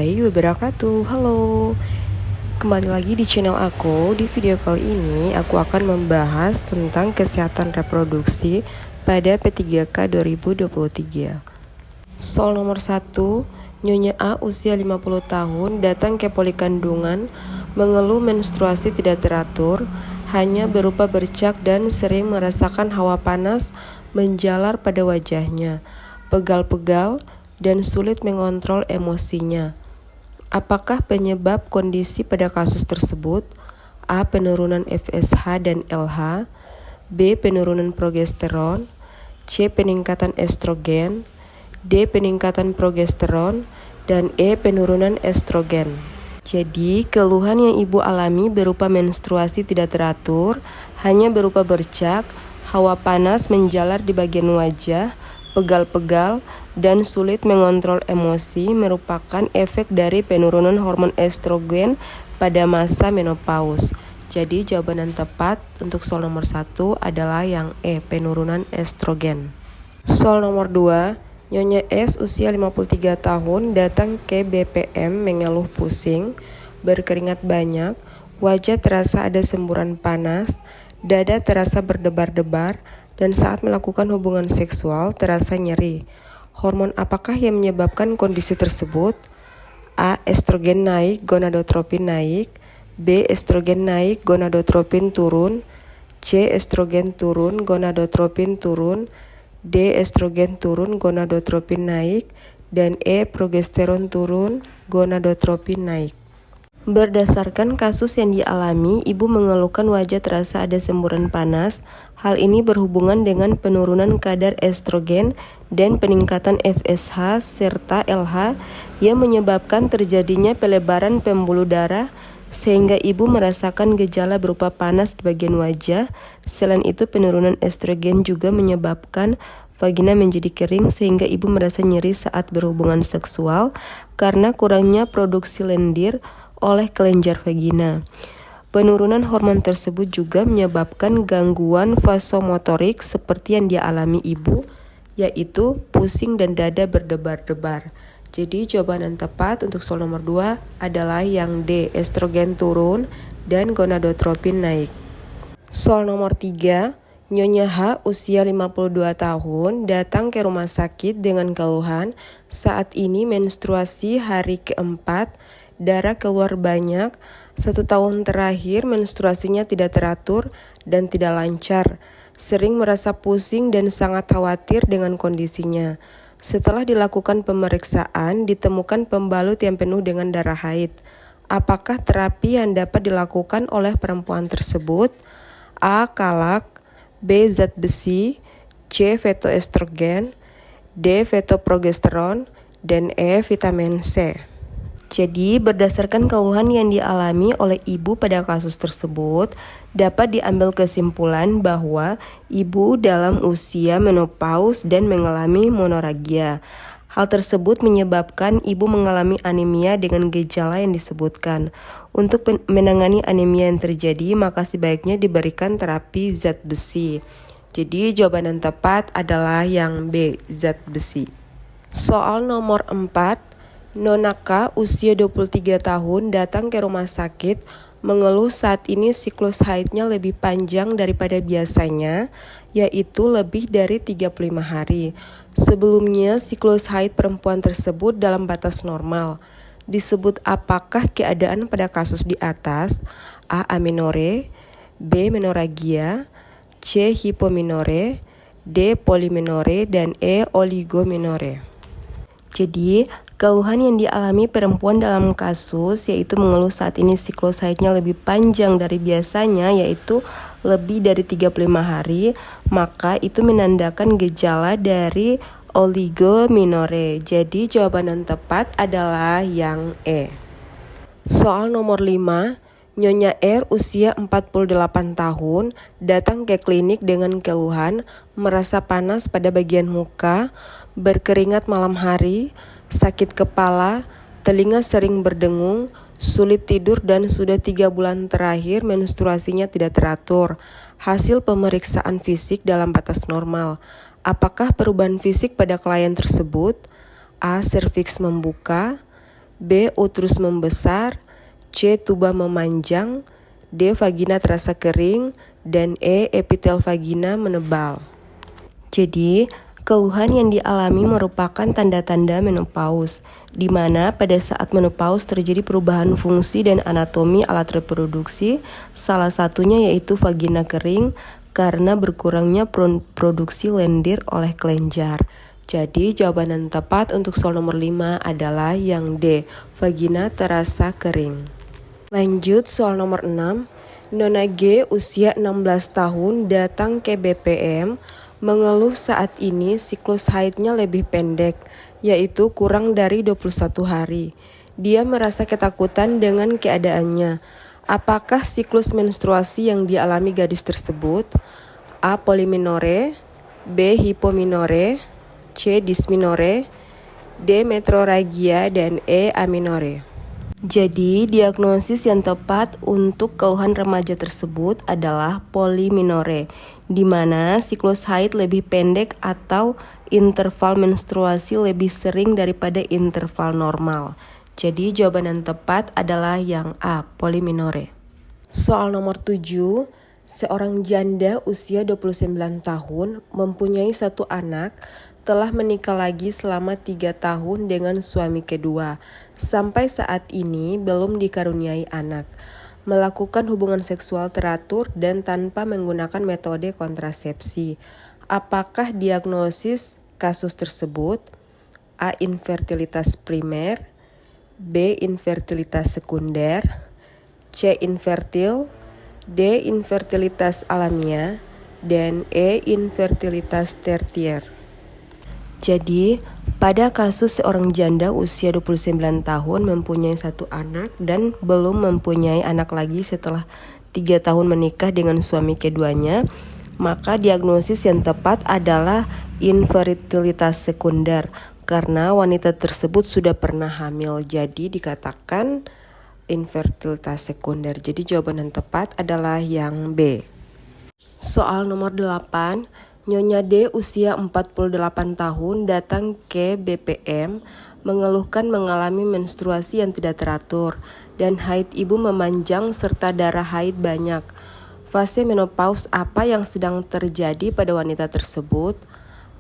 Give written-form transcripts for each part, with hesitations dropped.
warahmatullahi wabarakatuh. Halo, kembali lagi di channel aku. Di video kali ini aku akan membahas tentang kesehatan reproduksi pada P3K 2023. Soal nomor 1, Nyonya A usia 50 tahun datang ke poli kandungan mengeluh menstruasi tidak teratur, hanya berupa bercak dan sering merasakan hawa panas menjalar pada wajahnya, pegal-pegal, dan sulit mengontrol emosinya. Apakah penyebab kondisi pada kasus tersebut? A. Penurunan FSH dan LH, B. Penurunan progesteron, C. Peningkatan estrogen, D. Peningkatan progesteron, dan E. Penurunan estrogen. Jadi, keluhan yang ibu alami berupa menstruasi tidak teratur, hanya berupa bercak, hawa panas menjalar di bagian wajah, pegal-pegal, dan sulit mengontrol emosi merupakan efek dari penurunan hormon estrogen pada masa menopause. Jadi jawaban yang tepat untuk soal nomor 1 adalah yang E, penurunan estrogen. Soal nomor 2, Nyonya S usia 53 tahun datang ke BPM mengeluh pusing, berkeringat banyak, wajah terasa ada semburan panas, dada terasa berdebar-debar, dan saat melakukan hubungan seksual terasa nyeri. Hormon apakah yang menyebabkan kondisi tersebut? A. Estrogen naik, gonadotropin naik, B. Estrogen naik, gonadotropin turun, C. Estrogen turun, gonadotropin turun, D. Estrogen turun, gonadotropin naik, dan E. Progesteron turun, gonadotropin naik. Berdasarkan kasus yang dialami, ibu mengeluhkan wajah terasa ada semburan panas. Hal ini berhubungan dengan penurunan kadar estrogen dan peningkatan FSH serta LH yang menyebabkan terjadinya pelebaran pembuluh darah sehingga ibu merasakan gejala berupa panas di bagian wajah. Selain itu, penurunan estrogen juga menyebabkan vagina menjadi kering sehingga ibu merasa nyeri saat berhubungan seksual karena kurangnya produksi lendir oleh kelenjar vagina. Penurunan hormon tersebut juga menyebabkan gangguan vasomotorik seperti yang dialami ibu, yaitu pusing dan dada berdebar-debar. Jadi jawaban yang tepat untuk soal nomor 2 adalah yang D, estrogen turun dan gonadotropin naik. Soal nomor 3, Nyonya H usia 52 tahun datang ke rumah sakit dengan keluhan saat ini menstruasi hari keempat, darah keluar banyak, 1 tahun terakhir menstruasinya tidak teratur dan tidak lancar, sering merasa pusing dan sangat khawatir dengan kondisinya. Setelah dilakukan pemeriksaan, ditemukan pembalut yang penuh dengan darah haid. Apakah terapi yang dapat dilakukan oleh perempuan tersebut? A. Kalak, B. Zat besi, C. Fetoestrogen, D. Fetoprogesteron, dan E. Vitamin C. Jadi, berdasarkan keluhan yang dialami oleh ibu pada kasus tersebut, dapat diambil kesimpulan bahwa ibu dalam usia menopause dan mengalami monoragia. Hal tersebut menyebabkan ibu mengalami anemia dengan gejala yang disebutkan. Untuk menangani anemia yang terjadi, maka sebaiknya diberikan terapi zat besi. Jadi, jawaban yang tepat adalah yang B, zat besi. Soal nomor 4, Nona K usia 23 tahun datang ke rumah sakit mengeluh saat ini siklus haidnya lebih panjang daripada biasanya, yaitu lebih dari 35 hari. Sebelumnya siklus haid perempuan tersebut dalam batas normal. Disebut apakah keadaan pada kasus di atas? A. Amenore, B. Menoragia, C. Hipomenore, D. Polimenore, dan E. Oligomenore. Jadi, keluhan yang dialami perempuan dalam kasus yaitu mengeluh saat ini siklus haidnya lebih panjang dari biasanya, yaitu lebih dari 35 hari, maka itu menandakan gejala dari oligomenore. Jadi jawaban yang tepat adalah yang E. Soal nomor 5, Nyonya R usia 48 tahun datang ke klinik dengan keluhan merasa panas pada bagian muka, berkeringat malam hari, sakit kepala, telinga sering berdengung, sulit tidur, dan sudah 3 bulan terakhir menstruasinya tidak teratur. Hasil pemeriksaan fisik dalam batas normal. Apakah perubahan fisik pada klien tersebut? A. Serviks membuka, B. Uterus membesar, C. Tuba memanjang, D. Vagina terasa kering, dan E. Epitel vagina menebal. Jadi, keluhan yang dialami merupakan tanda-tanda menopause, di mana pada saat menopause terjadi perubahan fungsi dan anatomi alat reproduksi, salah satunya yaitu vagina kering karena berkurangnya produksi lendir oleh kelenjar. Jadi jawaban yang tepat untuk soal nomor 5 adalah yang D, vagina terasa kering. Lanjut soal nomor 6. Nona G usia 16 tahun datang ke BPM mengeluh saat ini siklus haidnya lebih pendek, yaitu kurang dari 21 hari. Dia merasa ketakutan dengan keadaannya. Apakah siklus menstruasi yang dialami gadis tersebut? A. Poliminore, B. Hipominore, C. Dysminore, D. Metrorrhagia, dan E. Aminore. Jadi, diagnosis yang tepat untuk keluhan remaja tersebut adalah poliminore, di mana siklus haid lebih pendek atau interval menstruasi lebih sering daripada interval normal. Jadi, jawaban yang tepat adalah yang A, poliminore. Soal nomor 7. Seorang janda usia 29 tahun mempunyai satu anak, telah menikah lagi selama 3 tahun dengan suami kedua. Sampai saat ini belum dikaruniai anak. Melakukan hubungan seksual teratur dan tanpa menggunakan metode kontrasepsi. Apakah diagnosis kasus tersebut? A. Infertilitas primer, B. Infertilitas sekunder, C. Infertil, D. Infertilitas alamiah, dan E. Infertilitas tertier. Jadi, pada kasus seorang janda usia 29 tahun mempunyai satu anak dan belum mempunyai anak lagi setelah 3 tahun menikah dengan suami keduanya, maka diagnosis yang tepat adalah infertilitas sekunder karena wanita tersebut sudah pernah hamil, jadi dikatakan infertilitas sekunder. Jadi jawaban yang tepat adalah yang B. Soal nomor 8. Nyonya D usia 48 tahun datang ke BPM mengeluhkan mengalami menstruasi yang tidak teratur dan haid ibu memanjang serta darah haid banyak. Fase menopause apa yang sedang terjadi pada wanita tersebut?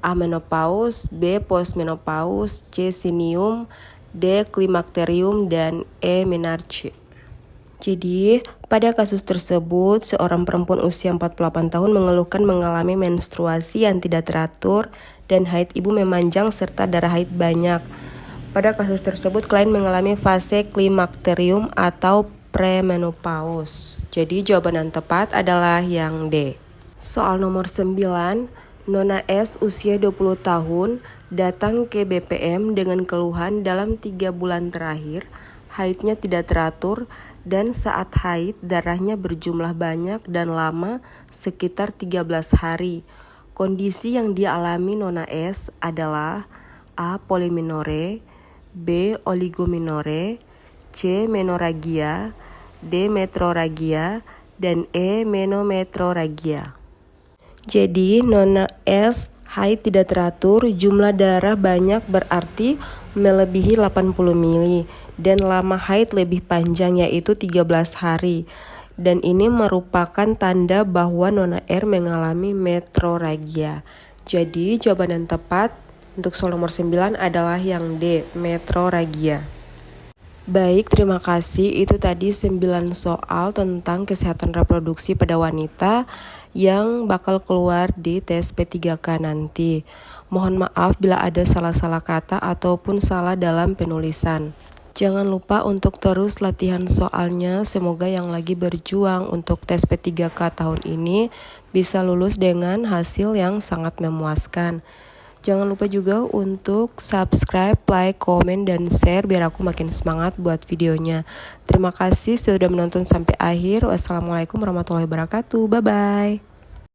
A. Menopause, B. Postmenopause, C. Sinium, D. Klimakterium, dan E. Menarche. Jadi, pada kasus tersebut, seorang perempuan usia 48 tahun mengeluhkan mengalami menstruasi yang tidak teratur dan haid ibu memanjang serta darah haid banyak. Pada kasus tersebut, klien mengalami fase klimakterium atau premenopause. Jadi, jawaban yang tepat adalah yang D. Soal nomor 9. Nona S usia 20 tahun datang ke BPM dengan keluhan dalam 3 bulan terakhir, haidnya tidak teratur dan saat haid darahnya berjumlah banyak dan lama sekitar 13 hari. Kondisi yang dialami Nona S adalah A. Poliminore, B. Oligominore, C. Menorrhagia, D. Metrorrhagia, dan E. Menometrorrhagia. Jadi Nona S haid tidak teratur, jumlah darah banyak berarti melebihi 80 mili dan lama haid lebih panjang yaitu 13 hari. Dan ini merupakan tanda bahwa Nona R mengalami metrorrhagia. Jadi jawaban yang tepat untuk soal nomor 9 adalah yang D, metrorrhagia. Baik, terima kasih. Itu tadi 9 soal tentang kesehatan reproduksi pada wanita yang bakal keluar di tes P3K nanti. Mohon maaf bila ada salah-salah kata ataupun salah dalam penulisan. Jangan lupa untuk terus latihan soalnya. Semoga yang lagi berjuang untuk tes P3K tahun ini bisa lulus dengan hasil yang sangat memuaskan. Jangan lupa juga untuk subscribe, like, komen, dan share biar aku makin semangat buat videonya. Terima kasih sudah menonton sampai akhir. Wassalamualaikum warahmatullahi wabarakatuh. Bye-bye.